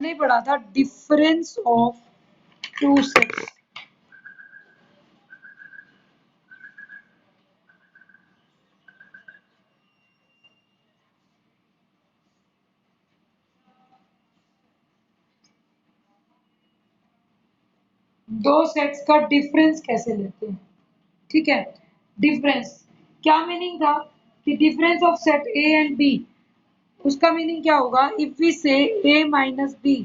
नहीं पढ़ा था डिफरेंस ऑफ टू सेट्स। दो सेट्स का डिफरेंस कैसे लेते हैं, ठीक है। डिफरेंस क्या मीनिंग था कि difference of set A and B, उसका मीनिंग क्या होगा, इफ वी से ए माइनस बी,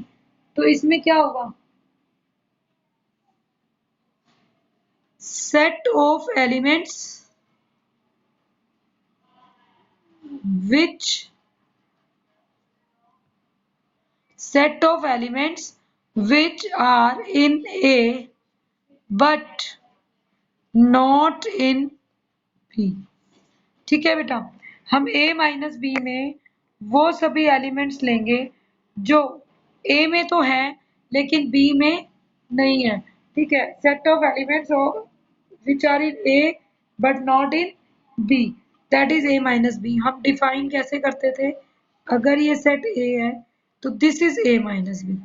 तो इसमें क्या होगा, set of elements which set of elements which are in A but not in B। ठीक है बेटा, हम A माइनस बी में वो सभी एलिमेंट्स लेंगे जो A में तो हैं लेकिन B में नहीं है, ठीक है। Set of elements which are in A but not in B, that is A minus B. हम डिफाइन कैसे करते थे, अगर ये सेट A है तो this is A minus B,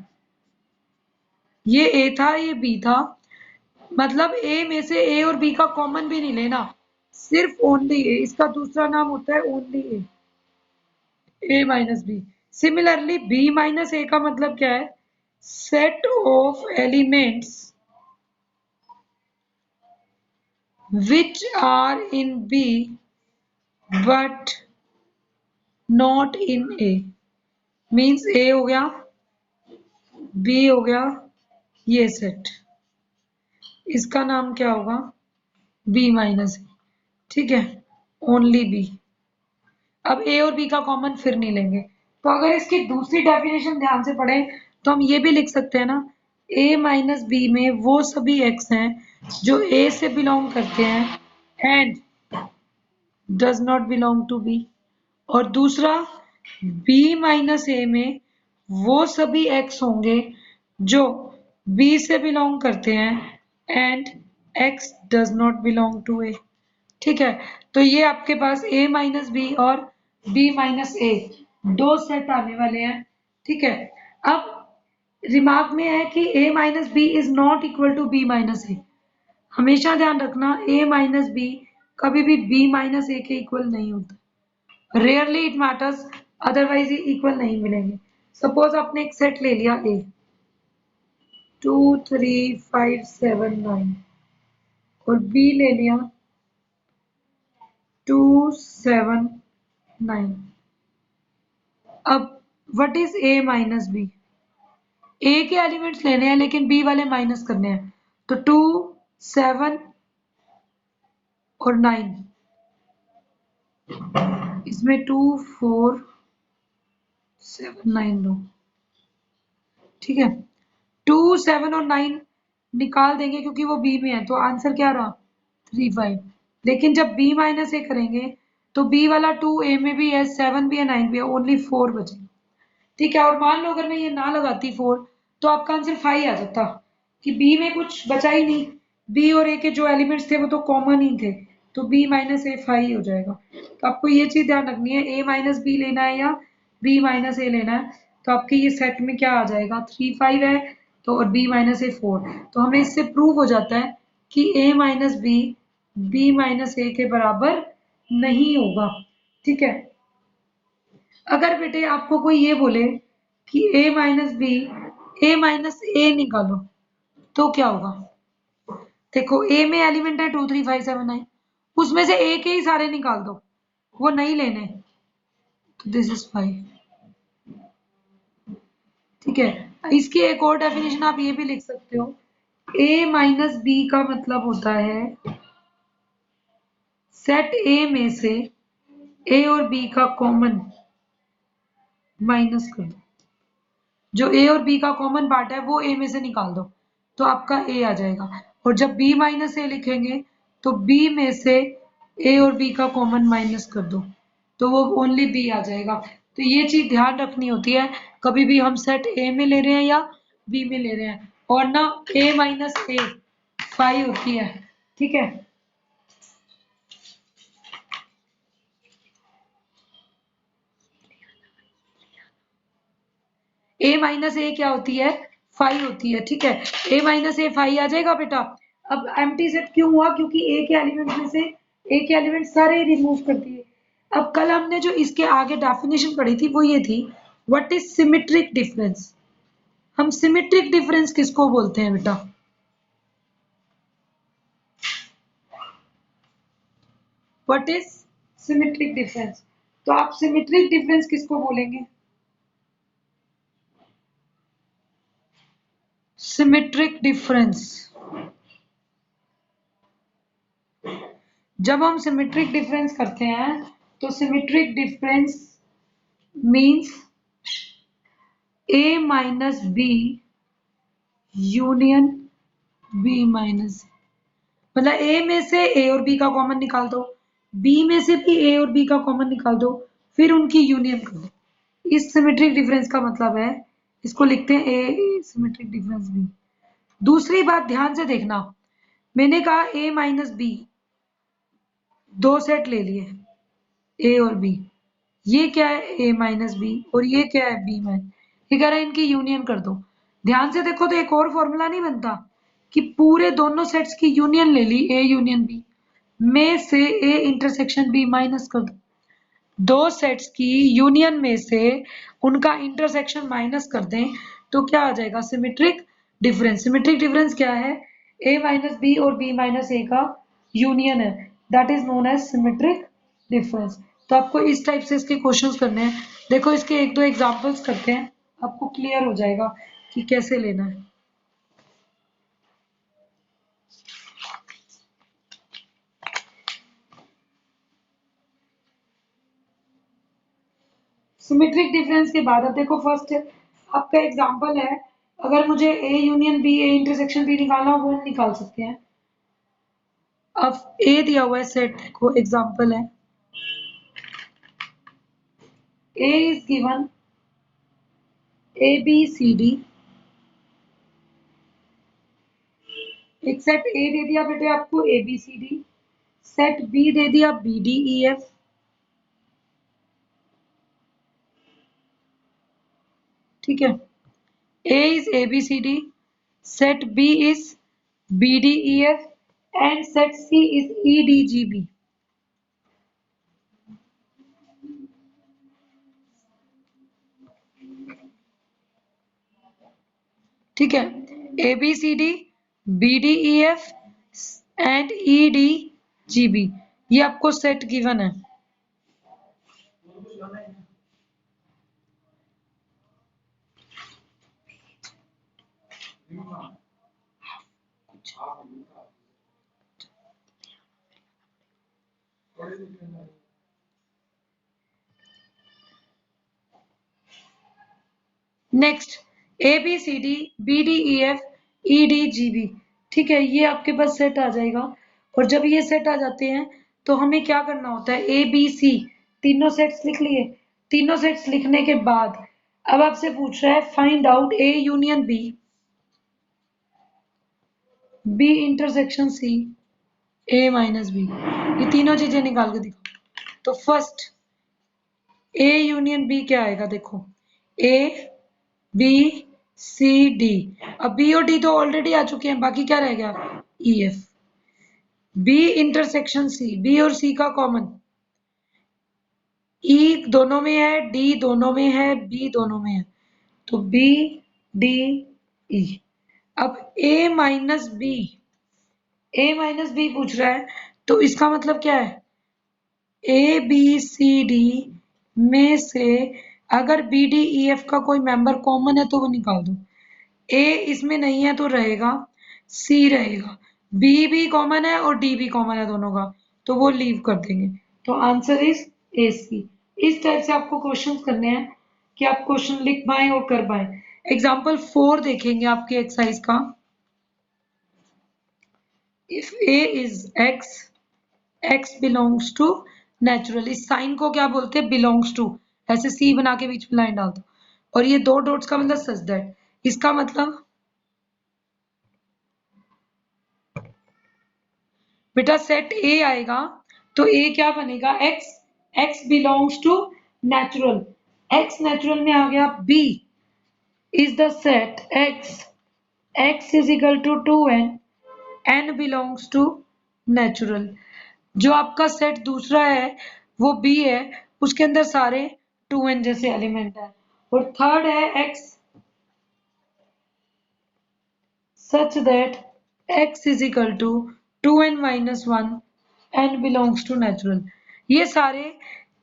ये A था ये B था, मतलब A में से A और B का कॉमन भी नहीं लेना, सिर्फ ओनली A, इसका दूसरा नाम होता है only A minus B. Similarly B minus A का मतलब क्या है, set of elements which are in B but not in A, means A हो गया B हो गया ये सेट, इसका नाम क्या होगा, B माइनस, ठीक है, ओनली B। अब A और B का कॉमन फिर नहीं लेंगे, तो अगर इसकी दूसरी डेफिनेशन ध्यान से पढ़ें तो हम ये भी लिख सकते हैं ना, A माइनस बी में वो सभी x हैं जो A से बिलोंग करते हैं and does not belong to B, और दूसरा B माइनस A में वो सभी x होंगे जो B से बिलोंग करते हैं and x does not belong to A, ठीक है। तो ये आपके पास A माइनस बी और B माइनस ए दो सेट आने वाले हैं, ठीक है। अब रिमार्क में है कि A minus B is not equal to B minus A, हमेशा ध्यान रखना A माइनस बी कभी भी B माइनस ए के इक्वल नहीं होता, रेयरली इट मैटर्स, अदरवाइज ये इक्वल नहीं मिलेंगे। सपोज आपने एक सेट ले लिया A 2 3 5 7 9 और B ले लिया 2 7 9। अब what is A minus B, A के एलिमेंट्स लेने हैं लेकिन B वाले माइनस करने हैं, तो 2 7 और 9, इसमें 2 4 7 9 लो, ठीक है। 2 7 और 9 निकाल देंगे क्योंकि वो B में है, तो आंसर क्या रहा 3 5। लेकिन जब B माइनस ए करेंगे तो B वाला 2 A में भी है 7 भी है 9 भी है, ओनली 4 बचे, ठीक है। और मान लो अगर मैं ये ना लगाती 4 तो आपका आंसर 5 आ जाता कि B में कुछ बचा ही नहीं, B और A के जो एलिमेंट्स थे वो तो कॉमन ही थे, तो B माइनस ए 5 हो जाएगा। तो आपको ये चीज ध्यान रखनी है, A माइनस बी लेना है या B माइनस ए लेना है, तो आपके ये सेट में क्या आ जाएगा 3 5 है, तो और B माइनस ए 4, तो हमें इससे प्रूव हो जाता है कि A minus B B minus A के बराबर नहीं होगा, ठीक है। अगर बेटे आपको कोई ये बोले कि A minus B A minus A निकालो तो क्या होगा, देखो A में एलिमेंट है 2 3 5 7 9, उसमें से A के ही सारे निकाल दो, वो नहीं लेने, तो दिस इज 5, ठीक है। इसकी एक और डेफिनेशन आप ये भी लिख सकते हो, A माइनस बी का मतलब होता है सेट A में से A और B का कॉमन माइनस कर दो, जो A और B का कॉमन पार्ट है वो A में से निकाल दो, तो आपका A आ जाएगा। और जब B माइनस ए लिखेंगे तो B में से A और B का कॉमन माइनस कर दो, तो वो ओनली B आ जाएगा। तो ये चीज ध्यान रखनी होती है, कभी भी हम सेट A में ले रहे हैं या B में ले रहे हैं, और ना A माइनस ए 5 होती है, ठीक है। ए माइनस ए क्या होती है, 5 होती है, ठीक है। ए माइनस ए 5 आ जाएगा बेटा। अब एम्प्टी सेट क्यों हुआ, क्योंकि ए के एलिमेंट में से ए के एलिमेंट सारे रिमूव कर दिए। अब कल हमने जो इसके आगे डेफिनेशन पढ़ी थी वो ये थी, व्हाट इज सिमेट्रिक डिफरेंस। हम सिमेट्रिक डिफरेंस किसको बोलते हैं बेटा, व्हाट इज सिमेट्रिक डिफरेंस। तो आप सिमेट्रिक डिफरेंस किसको बोलेंगे, सिमेट्रिक डिफरेंस। जब हम सिमेट्रिक डिफरेंस करते हैं तो symmetric difference means A minus B union B minus, मतलब ए में से ए और बी का कॉमन निकाल दो, बी में से भी ए और बी का कॉमन निकाल दो, फिर उनकी यूनियन कर दो। इस सिमेट्रिक डिफरेंस का मतलब है, इसको लिखते हैं ए सिमेट्रिक डिफरेंस बी। दूसरी बात ध्यान से देखना, मैंने कहा ए माइनस बी, दो सेट ले लिए ए और बी, ये क्या है ए माइनस बी और ये क्या है बी माइनस, ये कह रहा है इनकी यूनियन कर दो। ध्यान से देखो तो एक और फॉर्मूला नहीं बनता कि पूरे दोनों सेट्स की यूनियन ले ली ए यूनियन बी, में से ए इंटरसेक्शन बी माइनस कर दो। दो सेट्स की यूनियन में से उनका इंटरसेक्शन माइनस कर दें तो क्या आ जाएगा, सिमेट्रिक डिफरेंस। सिमेट्रिक डिफरेंस क्या है, ए माइनस बी और बी माइनस ए का यूनियन है, that is known as symmetric difference. तो आपको इस टाइप से इसके क्वेश्चंस करने हैं। देखो इसके एक दो एग्जांपल्स करते हैं, आपको क्लियर हो जाएगा कि कैसे लेना है। सिमेट्रिक डिफरेंस के बाद अब देखो फर्स्ट आपका एग्जांपल है, अगर मुझे A union B A intersection B निकालना हो वो हम निकाल सकते हैं। अब ए दिया हुआ है सेट को, एग्जांपल है A is given A B C D, एक सेट ए दे दिया बेटे आपको A B C D, set B दे दिया बी डी ई एफ, ठीक है। A is ABCD, set B is BDEF and set C is EDGB, ठीक है। ABCD, BDEF एंड EDGB, ये आपको सेट गिवन है। नेक्स्ट ABCD BDEF EDGB, ठीक है, ये आपके पास सेट आ जाएगा। और जब ये सेट आ जाते हैं तो हमें क्या करना होता है, ABC तीनों सेट्स लिख लिए। तीनों सेट्स लिखने के बाद अब आपसे पूछ रहा है find out A union B, B intersection C, A minus B, ये तीनों चीजें निकाल के दिखाओ। तो फर्स्ट A यूनियन B क्या आएगा, देखो A B C D, अब B और D तो ऑलरेडी आ चुके हैं, बाकी क्या रह गया E F। B intersection C, B और C का कॉमन, E दोनों में है, D दोनों में है, B दोनों में है, तो B D E। अब A माइनस B पूछ रहा है, तो इसका मतलब क्या है, ए बी सी डी में से अगर बी डी ई एफ का कोई मेंबर कॉमन है तो वो निकाल दो। ए इसमें नहीं है तो रहेगा, सी रहेगा, बी भी कॉमन है और डी भी कॉमन है दोनों का, तो वो लीव कर देंगे। तो आंसर इज ए सी। इस टाइप से आपको क्वेश्चंस करने हैं कि आप क्वेश्चन लिख पाए और कर पाए। एग्जाम्पल 4 देखेंगे आपके एक्सरसाइज का। If A is X, X belongs to natural, इस साइन को क्या बोलते हैं, बिलोंग्स टू, ऐसे सी बना के बीच में लाइन डाल दो, और ये दो डॉट्स का मतलब सच दैट, इसका मतलब बेटा सेट ए आएगा तो ए क्या बनेगा, X, X belongs to natural, X natural में आ गया B, is the set x is equal to 2n belongs to natural। जो आपका सेट दूसरा है वो B है, उसके अंदर सारे 2n जैसे एलिमेंट है। और थर्ड है x such that x is equal to 2n minus 1 n belongs to natural। ये सारे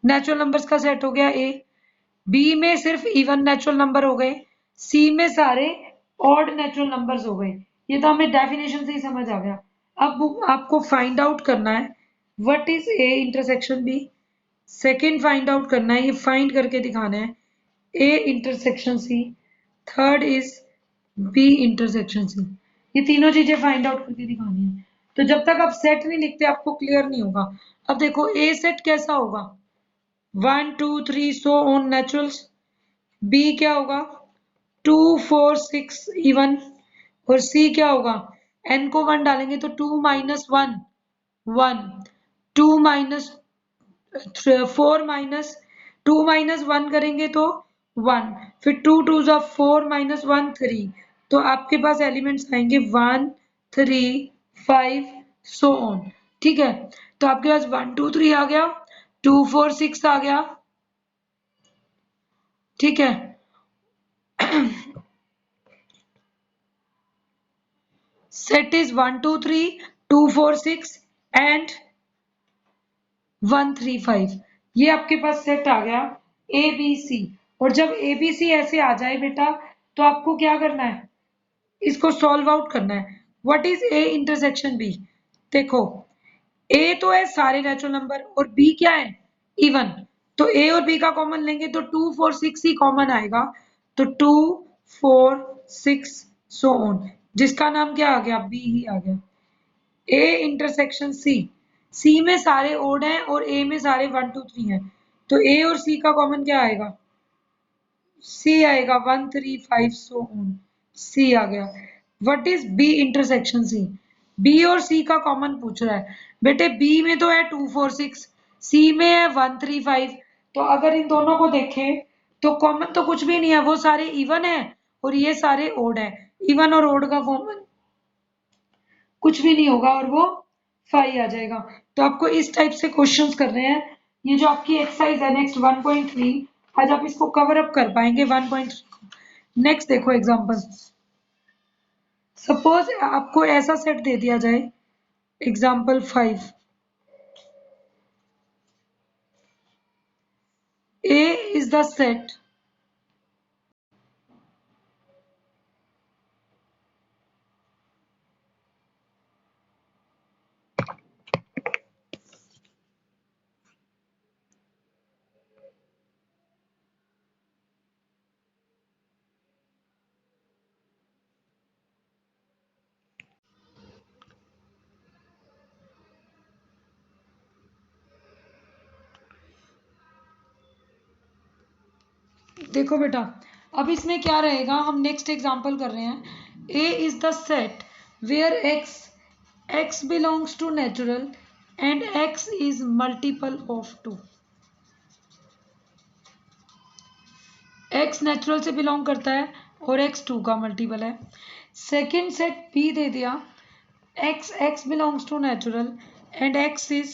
नेचुरल नंबर्स का सेट हो गया A। B में सिर्फ इवन नेचुरल नंबर हो गए, C में सारे ऑड नेचुरल नंबर्स हो गए। ये तो हमें डेफिनेशन से ही समझ आ गया। अब आपको फाइंड आउट करना है what is A intersection B। Second find out करना है, ये फाइंड करके दिखाना है A intersection C। Third is B intersection C। ये तीनों चीजें फाइंड आउट करके दिखानी है। तो जब तक आप सेट नहीं लिखते आपको क्लियर नहीं होगा। अब देखो A सेट कैसा होगा, 1 2 3 सो ऑन नेचुरल्स। B क्या होगा, 2 4 6 इवन। और C क्या होगा, n को 1 डालेंगे तो 2 माइनस 1 1, 2 माइनस 4 माइनस 2 माइनस 1 करेंगे तो 1, फिर 2 2 जा 4 माइनस 1 3। तो आपके पास एलिमेंट्स आएंगे 1 3 5 सो ऑन। ठीक है, तो आपके पास 1 2 3 आ गया, 2 4 6 आ गया। ठीक है, सेट इज 1 2 3 2 4 6 एंड 1 3 5। ये आपके पास सेट आ गया ए बी सी। और जब ए बी सी ऐसे आ जाए बेटा तो आपको क्या करना है, इसको सॉल्व आउट करना है। What is A intersection B. देखो ए तो है सारे नेचुरल नंबर और बी क्या है, इवन। तो ए और बी का कॉमन लेंगे तो 2 4 6 ही कॉमन आएगा। तो 2 4 6 सो ऑन, जिसका नाम क्या आ गया, बी ही आ गया। A intersection C. सी में सारे ओड हैं और ए में सारे 1 2 3 हैं। तो ए और सी का कॉमन क्या आएगा, सी आएगा, 1 3 5 सो ऑन, सी आ गया। What is B intersection C. B और सी का कॉमन पूछ रहा है। बेटे बी में तो है 2 4 6, सी में है 1 3 5। तो अगर इन दोनों को देखें तो कॉमन तो कुछ भी नहीं है, वो सारे इवन है और ये सारे ओड है। इवन और ओड का कॉमन कुछ भी नहीं होगा और वो 5 आ जाएगा। तो आपको इस टाइप से क्वेश्चंस कर रहे हैं। ये जो आपकी एक्सरसाइज है नेक्स्ट 1.3, आज आप इसको कवर अप कर पाएंगे 1.3 को। नेक्स्ट देखो एग्जांपल। सपोज आपको ऐसा सेट दे दिया जाए, example 5, A is the set देखो बेटा अब इसमें क्या रहेगा, हम नेक्स्ट एग्जांपल कर रहे हैं। A is the set where x belongs to natural and x is multiple of 2। x natural से बिलोंग करता है और x 2 का मल्टीपल है। सेकेंड सेट B दे दिया, x belongs to natural and x is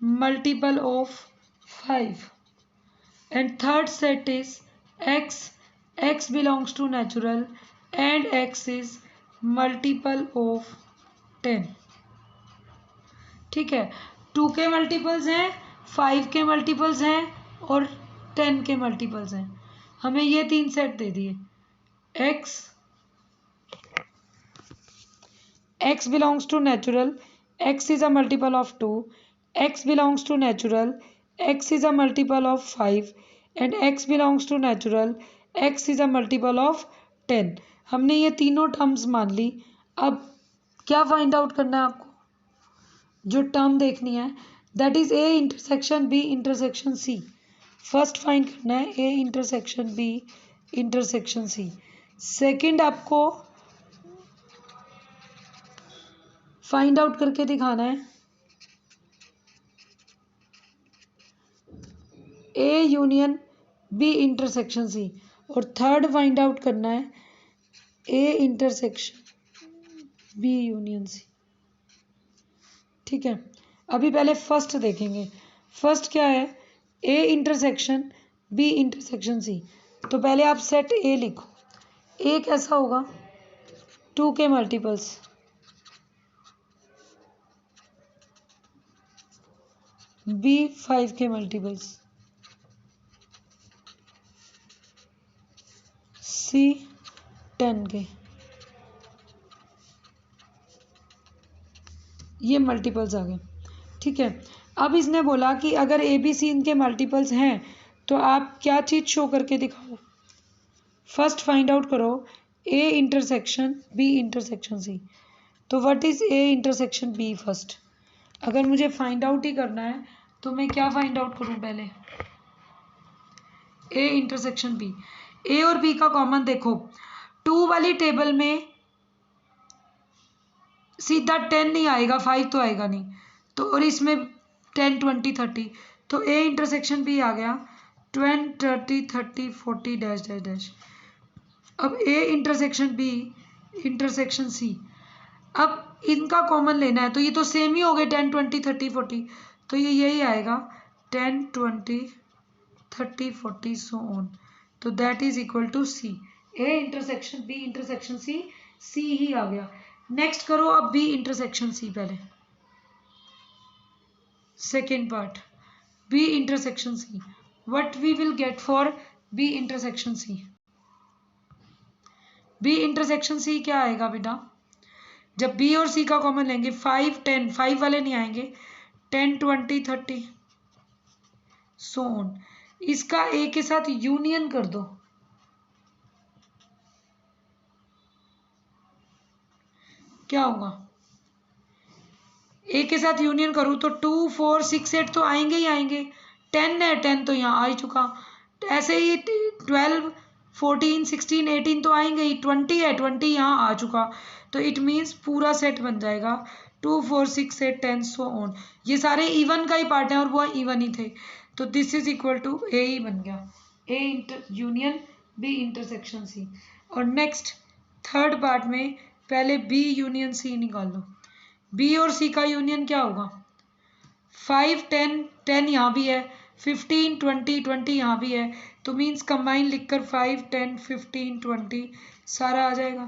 multiple of 5। and third set is x belongs to natural and x is multiple of 10। ठीक है, 2 के मल्टीपल्स हैं, 5 के मल्टीपल्स हैं और 10 के मल्टीपल्स हैं। हमें ये तीन सेट दे दिए। x belongs to natural, x is a multiple of 2, x belongs to natural, x is a multiple of 5 and x belongs to natural, x is a multiple of 10। हमने ये तीनों टर्म्स मान ली। अब क्या फाइंड आउट करना है आपको, जो टर्म देखनी है that is A intersection B intersection C. First find करना है A intersection B intersection C. Second आपको फाइंड आउट करके दिखाना है A union B intersection C. और थर्ड फाइंड आउट करना है A intersection B union C. ठीक है, अभी पहले फर्स्ट देखेंगे। फर्स्ट क्या है, A intersection B intersection C. तो पहले आप सेट ए लिखो। ए कैसा होगा, 2 के मल्टीपल्स, बी 5 के मल्टीपल्स, सी 10 के। ये मल्टीपल्स आ गए। ठीक है, अब इसने बोला कि अगर ए बी सी इनके मल्टीपल्स हैं तो आप क्या चीज़ शो करके दिखाओ। फर्स्ट फाइंड आउट करो A intersection B intersection C. तो what is A intersection B first. अगर मुझे फाइंड आउट ही करना है तो मैं क्या फाइंड आउट करूं पहले, ए इंटरसेक्शन बी। ए और बी का कॉमन देखो, 2 वाली टेबल में सीधा 10 नहीं आएगा, 5 तो आएगा नहीं, तो और इसमें 10 20 30, तो ए इंटरसेक्शन बी आ गया 20 30 30 40 डैश डैश डैश। अब A intersection B intersection C, अब इनका कॉमन लेना है तो ये तो सेम ही हो गए 10 20 30 40, तो ये यही आएगा 10 20 30 40 सो ऑन। तो that is equal to C. A intersection B intersection C, C ही आ गया। नेक्स्ट करो अब बी इंटरसेक्शन सी। पहले second part B intersection C, what we will get for B intersection C. B intersection C क्या आएगा बेटा, जब बी और सी का कॉमन लेंगे 5 10, 5 वाले नहीं आएंगे, 10 20 30 सो ऑन। इसका ए के साथ यूनियन कर दो, क्या होगा, ए के साथ यूनियन करूँ तो 2 4 6 8 तो आएंगे ही आएंगे, 10 है 10 तो यहाँ आ ही चुका, ऐसे ही 12 14 16 18 तो आएंगे ही, 20 है 20 यहाँ आ चुका, तो इट मीन्स पूरा सेट बन जाएगा 2 4 6 8 10 सो ऑन। ये सारे इवन का ही पार्ट है और वो इवन ही थे, तो this is equal to A ही बन गया, A inter union B intersection C. और नेक्स्ट थर्ड पार्ट में पहले बी यूनियन सी निकाल लो। बी और सी का यूनियन क्या होगा, 5 10 10 यहाँ भी है, 15 20 20 यहाँ भी है, तो मीन्स कंबाइन लिखकर 5 10 15 20 सारा आ जाएगा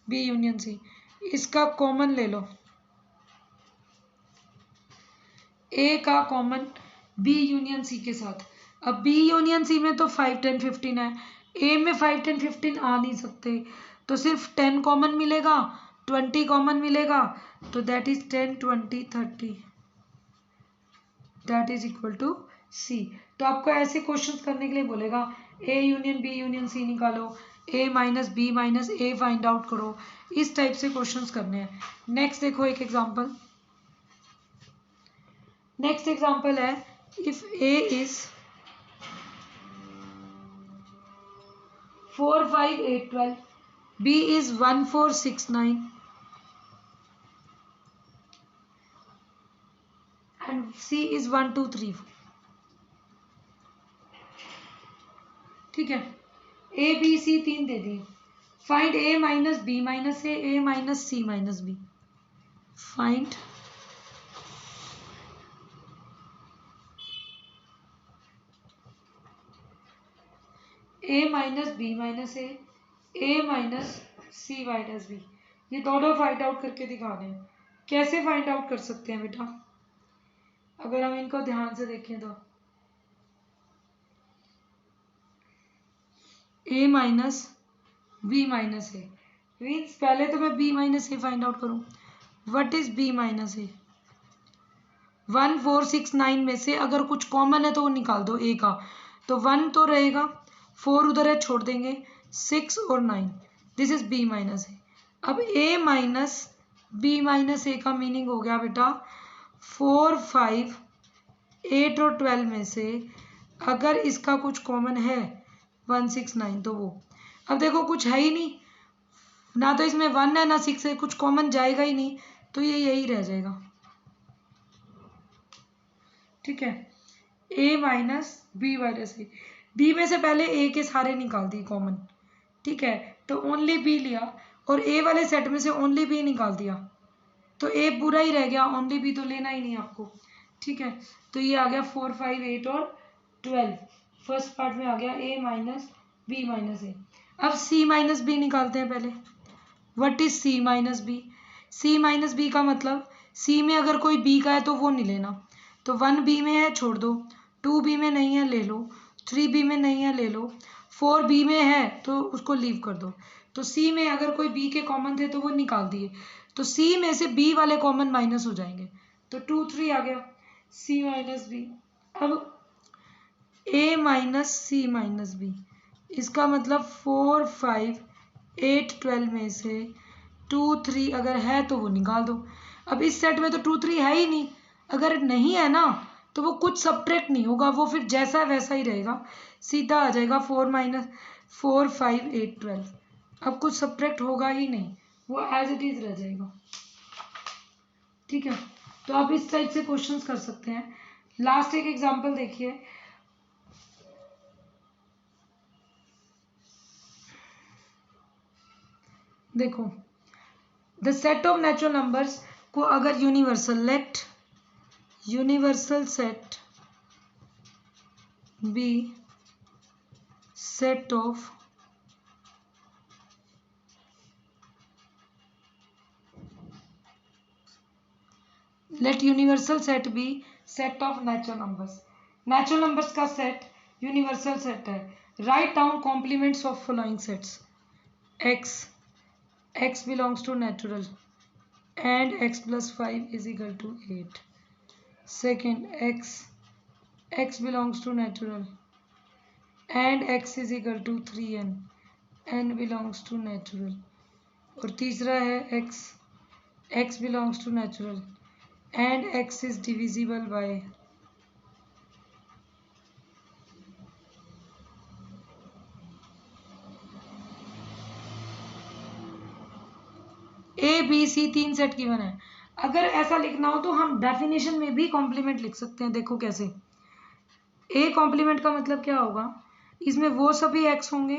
बी यूनियन सी। इसका कॉमन ले लो, ए का कॉमन बी यूनियन सी के साथ। अब बी यूनियन सी में तो 5 10 15 है, ए में 5 10 15 आ नहीं सकते, तो सिर्फ 10 कॉमन मिलेगा, 20 कॉमन मिलेगा, तो that is 10 20 30 that is equal to C. तो आपको ऐसे क्वेश्चंस करने के लिए बोलेगा A union B union C निकालो, A minus B minus A find out करो, इस टाइप से क्वेश्चंस करने हैं। नेक्स्ट देखो एक एग्जांपल, नेक्स्ट एग्जांपल है if A is 4 5 8 12, B is 1 4 6 9 and C is 1 2 3 4। ठीक है, ए बी सी तीन दे दिए, फाइंड ए माइनस बी माइनस ए माइनस सी माइनस बी। फाइंड ए माइनस बी माइनस ए माइनस सी माइनस बी। ये दोनों फाइंड आउट करके दिखा दें। कैसे फाइंड आउट कर सकते हैं बेटा, अगर हम इनको ध्यान से देखें तो A minus B minus A means पहले तो मैं B minus A find out करूं। What is B minus A, 1 4 6 9 में से अगर कुछ कॉमन है तो वो निकाल दो ए का, तो 1 तो रहेगा, 4 उधर है छोड़ देंगे, 6 और 9, this is B minus A. अब ए माइनस बी माइनस ए का मीनिंग हो गया बेटा 4 5 8 और 12 में से अगर इसका कुछ कॉमन है 1 6 9 तो वो। अब देखो कुछ है ही नहीं, ना तो इसमें 1 है ना 6 है, कुछ कॉमन जाएगा ही नहीं, तो ये यही रह जाएगा। ठीक है, A minus B minus A, B में से पहले ए के सारे निकाल दिए कॉमन, ठीक है, तो ओनली बी लिया और ए वाले सेट में से ओनली बी निकाल दिया, तो ए पूरा ही रह गया, ओनली बी तो लेना ही नहीं आपको, ठीक है। तो ये आ गया 4, 5, 8 और 12, फर्स्ट पार्ट में आ गया A minus B minus A. अब सी माइनस बी निकालते हैं पहले। What is C minus B? C minus B का मतलब सी में अगर कोई बी का है तो वो नहीं लेना, तो 1 बी में है छोड़ दो, 2 बी में नहीं है ले लो, 3 बी में नहीं है ले लो, 4 बी में है तो उसको लीव कर दो। तो सी में अगर कोई बी के कॉमन थे तो वो निकाल दिए, तो सी में से बी वाले कॉमन माइनस हो जाएंगे, तो 2, 3 आ गया सी माइनस बी। अब ए माइनस सी माइनस बी, इसका मतलब 4, 5, 8, 12 में से 2, 3 अगर है तो वो निकाल दो। अब इस सेट में तो 2, 3 है ही नहीं, अगर नहीं है ना तो वो कुछ सब्ट्रैक्ट नहीं होगा, वो फिर जैसा है वैसा ही रहेगा, सीधा आ जाएगा 4 माइनस 4, 5, 8, 12। अब कुछ सब्ट्रैक्ट होगा ही नहीं, वो एज इट इज रह जाएगा, ठीक है। तो आप इस टाइप से क्वेश्चंस कर सकते हैं। लास्ट एक एग्जांपल देखिए, देखो the set of natural numbers को अगर universal, let universal set be set of let universal set be set of natural numbers. Natural numbers का सेट यूनिवर्सल सेट है। Write down complements of following sets. x belongs to natural and x plus 5 is equal to 8. Second, x belongs to natural and x is equal to 3n, n belongs to natural. और तीसरा है x belongs to natural and x is divisible by A B C, तीन set given है। अगर ऐसा लिखना हो तो हम डेफिनेशन में भी कॉम्प्लीमेंट लिख सकते हैं। देखो कैसे, ए कॉम्प्लीमेंट का मतलब क्या होगा, इसमें वो सभी एक्स होंगे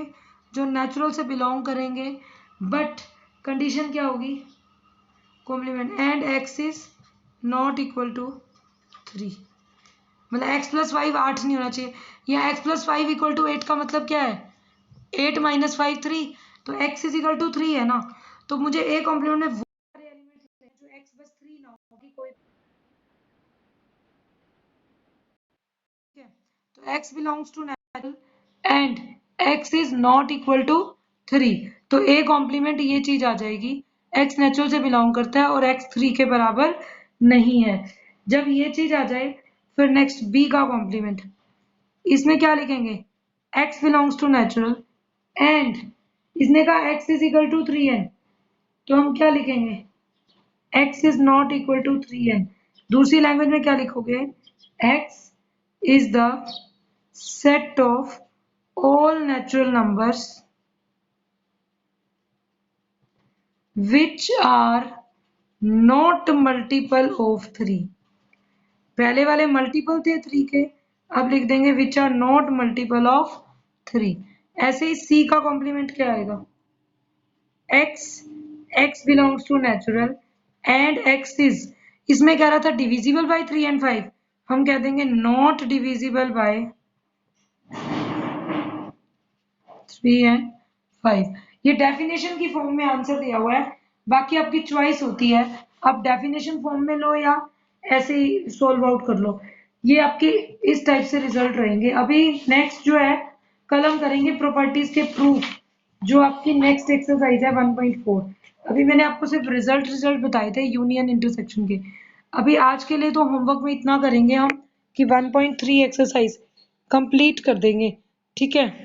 जो नेचुरल से बिलोंग करेंगे, बट कंडीशन क्या होगी, complement and X is not equal to 3, मतलब एक्स प्लस 5 8 नहीं होना चाहिए, या एक्स प्लस 5 इक्वल टू 8 का मतलब क्या है, 8 माइनस 5 3, तो एक्स इज इक्वल टू 3 है ना, तो मुझे ए कॉम्प्लीमेंट में वो सारे एलिमेंट्स लिखने हैं जो एक्स बस 3 ना हो कि कोई, ठीक है। तो x belongs to natural and x is not equal to 3, तो ए कॉम्प्लीमेंट ये चीज आ जाएगी, x नेचुरल से बिलोंग करता है और x 3 के बराबर नहीं है। जब ये चीज आ जाए फिर नेक्स्ट b का कॉम्प्लीमेंट, इसमें क्या लिखेंगे, x belongs to natural and इसने कहा x is equal to 3n, तो हम क्या लिखेंगे, x is not equal to 3n। दूसरी लैंग्वेज में क्या लिखोगे, x is the set of all natural numbers which are not multiple of 3। पहले वाले मल्टीपल थे 3 के, अब लिख देंगे which are not multiple of 3। ऐसे ही c का कॉम्प्लीमेंट क्या आएगा, x belongs to natural and x is, इसमें कह रहा था डिविजिबल बाय 3 and 5, हम कह देंगे नॉट डिविजिबल बाय 3 and 5। ये डेफिनेशन की फॉर्म में आंसर दिया हुआ है, बाकी आपकी चॉइस होती है, आप डेफिनेशन फॉर्म में लो या ऐसे ही सॉल्व आउट कर लो, ये आपके इस टाइप से रिजल्ट रहेंगे। अभी नेक्स्ट जो है कल हम करेंगे प्रॉपर्टीज के प्रूफ, जो आपकी नेक्स्ट एक्सरसाइज है 1.4। अभी मैंने आपको सिर्फ रिजल्ट बताए थे यूनियन इंटरसेक्शन के। अभी आज के लिए तो होमवर्क में इतना करेंगे हम कि 1.3 एक्सरसाइज कंप्लीट कर देंगे, ठीक है।